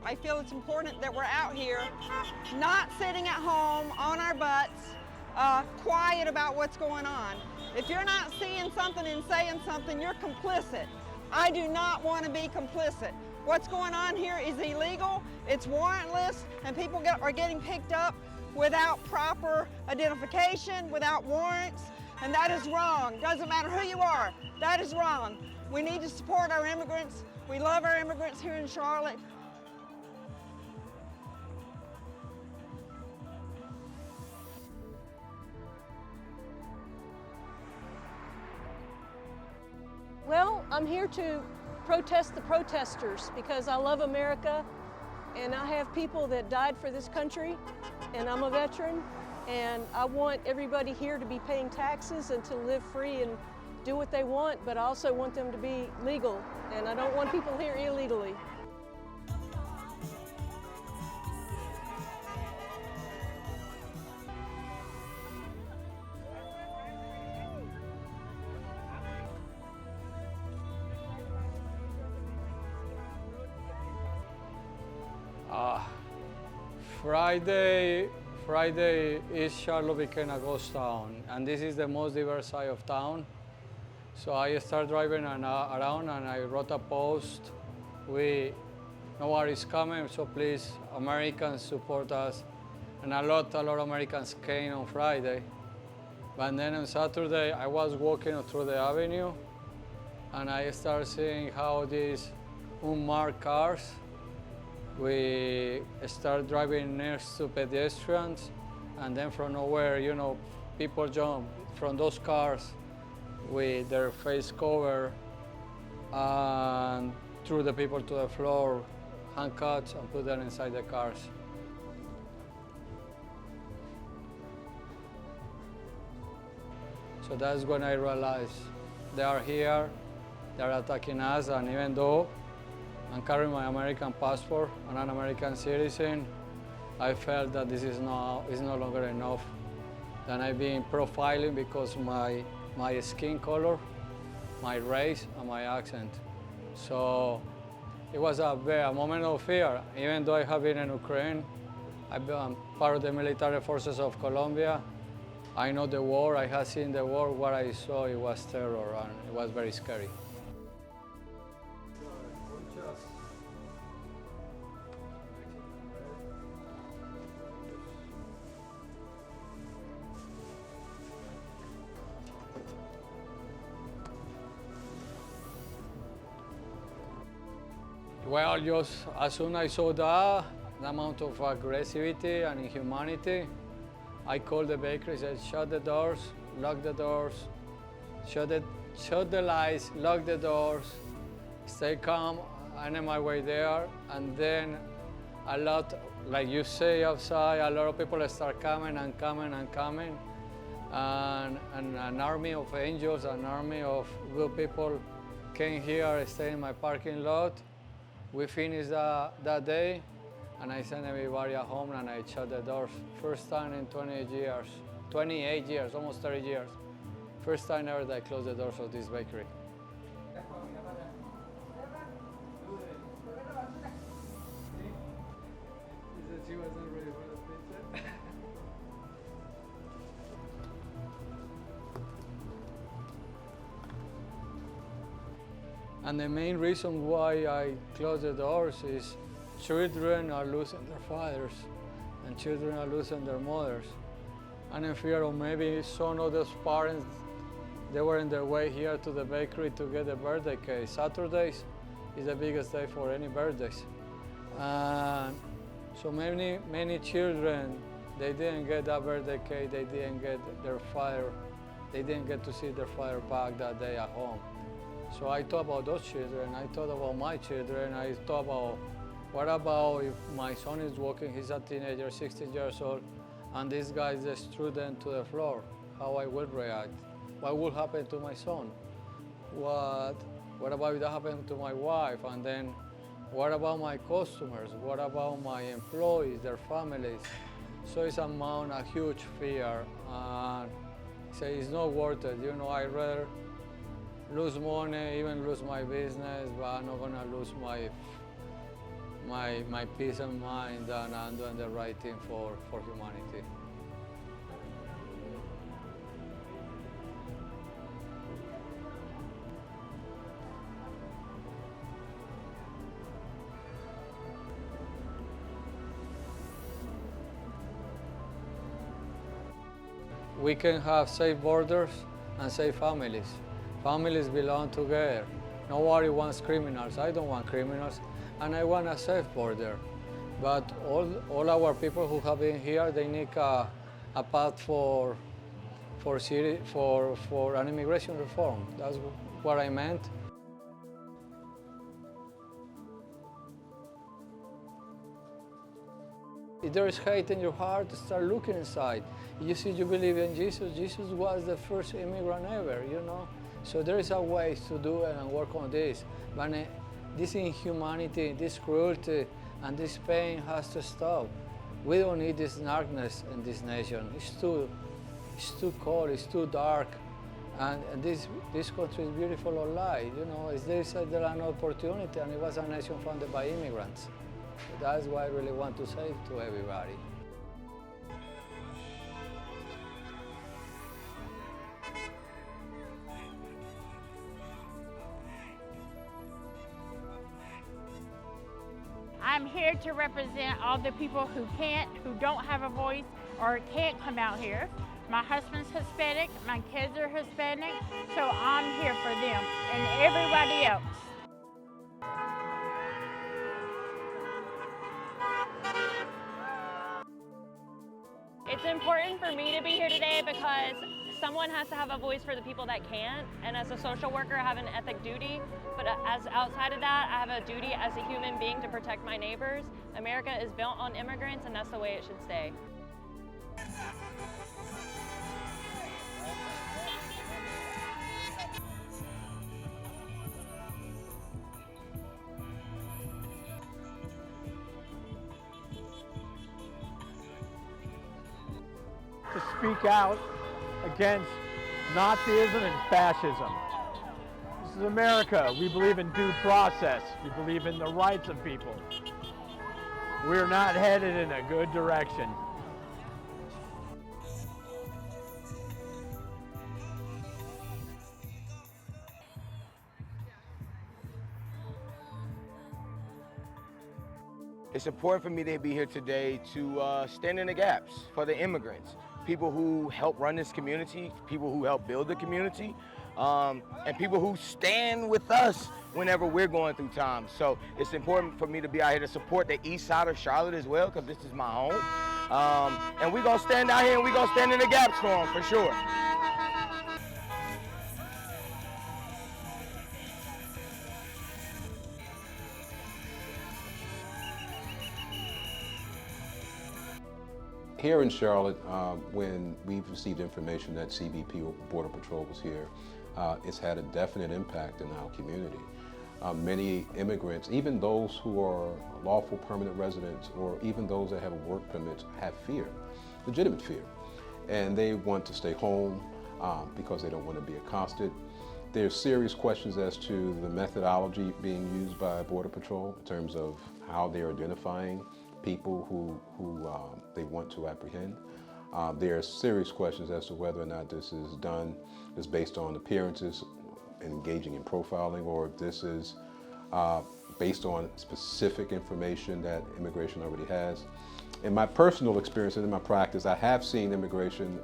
I feel it's important that we're out here, not sitting at home on our butts, quiet about what's going on. If you're not seeing something and saying something, you're complicit. I do not want to be complicit. What's going on here is illegal, it's warrantless, and people are getting picked up without proper identification, without warrants, and that is wrong. Doesn't matter who you are, that is wrong. We need to support our immigrants. We love our immigrants here in Charlotte. Well, I'm here to protest the protesters because I love America and I have people that died for this country and I'm a veteran and I want everybody here to be paying taxes and to live free and do what they want, but I also want them to be legal and I don't want people here illegally. Friday, East Charlotte became a ghost town, and this is the most diverse side of town. So I started driving around and I wrote a post. Nobody's coming, so please, Americans, support us. And a lot of Americans came on Friday. But then on Saturday, I was walking through the avenue and I started seeing how these unmarked cars, we start driving next to pedestrians, and then from nowhere, people jump from those cars with their face covered and threw the people to the floor, handcuffs, and put them inside the cars. So that's when I realized they are here, they're attacking us, and even though I'm carrying my American passport and an American citizen, I felt that this is no longer enough. Then I've been profiling because my skin color, my race, and my accent. So it was a moment of fear. Even though I have been in Ukraine, I've been part of the military forces of Colombia. I know the war, I have seen the war. What I saw, it was terror, and it was very scary. Well, just as soon as I saw the amount of aggressivity and inhumanity, I called the bakery, said, shut the doors, lock the doors, shut the lights, lock the doors, stay calm. I'm on my way there. And then a lot, like you say outside, a lot of people start coming and coming and coming. And an army of angels, an army of good people came here, stayed in my parking lot. We finished that day, and I sent everybody at home and I shut the doors. First time in 28 years, almost 30 years. First time ever that I closed the doors of this bakery. And the main reason why I close the doors is children are losing their fathers and children are losing their mothers. And in fear of maybe some of those parents, they were on their way here to the bakery to get a birthday cake. Saturdays is the biggest day for any birthdays. And so many children, they didn't get that birthday cake, they didn't get their father, they didn't get to see their father back that day at home. So I thought about those children, I thought about my children, I thought about what about if my son is walking, he's a teenager, 16 years old, and this guy just threw them to the floor, how I will react. What will happen to my son? What about if that happened to my wife? And then what about my customers? What about my employees, their families? So it's a huge fear. And say it's not worth it. I'd rather lose money, even lose my business, but I'm not gonna lose my peace of mind that I'm doing the right thing for humanity. We can have safe borders and safe families. Families belong together. Nobody wants criminals. I don't want criminals, and I want a safe border. But all our people who have been here, they need a path for an immigration reform. That's what I meant. If there is hate in your heart, start looking inside. You see, you believe in Jesus. Jesus was the first immigrant ever, you know? So there is a way to do it and work on this. But this inhumanity, this cruelty, and this pain has to stop. We don't need this darkness in this nation. It's too cold, it's too dark. And this country is beautiful or light, you know? There's an opportunity, and it was a nation founded by immigrants. That's what I really want to say to everybody. I'm here to represent all the people who don't have a voice or can't come out here. My husband's Hispanic, my kids are Hispanic, so I'm here for them and everybody else. It's important for me to be here today because someone has to have a voice for the people that can't, and as a social worker I have an ethic duty, but as outside of that I have a duty as a human being to protect my neighbors. America is built on immigrants, and that's the way it should stay. To speak out against Nazism and fascism. This is America. We believe in due process. We believe in the rights of people. We're not headed in a good direction. It's important for me to be here today to stand in the gaps for the immigrants, people who help run this community, people who help build the community, and people who stand with us whenever we're going through times. So it's important for me to be out here to support the east side of Charlotte as well, because this is my home. And we're going to stand out here and we're going to stand in the gaps for them, for sure. Here in Charlotte, when we've received information that CBP or Border Patrol was here, it's had a definite impact in our community. Many immigrants, even those who are lawful permanent residents or even those that have work permits, have fear, legitimate fear. And they want to stay home because they don't want to be accosted. There's serious questions as to the methodology being used by Border Patrol in terms of how they're identifying people who they want to apprehend. There are serious questions as to whether or not this is done is based on appearances, engaging in profiling, or if this is based on specific information that immigration already has. In my personal experience and in my practice, I have seen immigration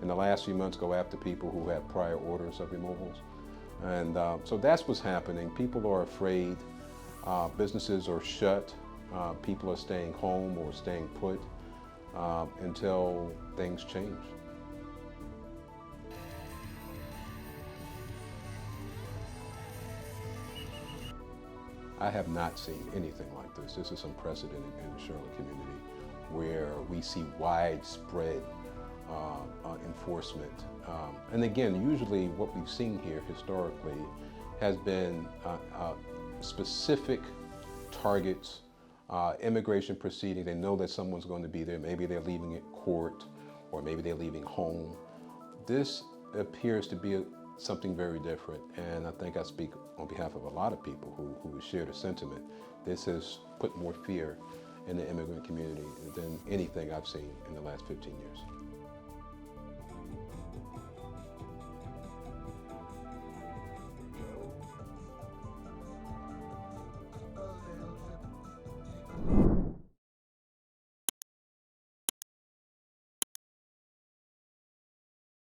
in the last few months go after people who have prior orders of removals. And so that's what's happening. People are afraid. Businesses are shut. People are staying home or staying put until things change. I have not seen anything like this. This is unprecedented in the Charlotte community, where we see widespread enforcement. And again, usually what we've seen here historically has been specific targets, immigration proceedings. They know that someone's going to be there. Maybe they're leaving at court, or maybe they're leaving home. This appears to be something very different. And I think I speak on behalf of a lot of people who share the sentiment. This has put more fear in the immigrant community than anything I've seen in the last 15 years.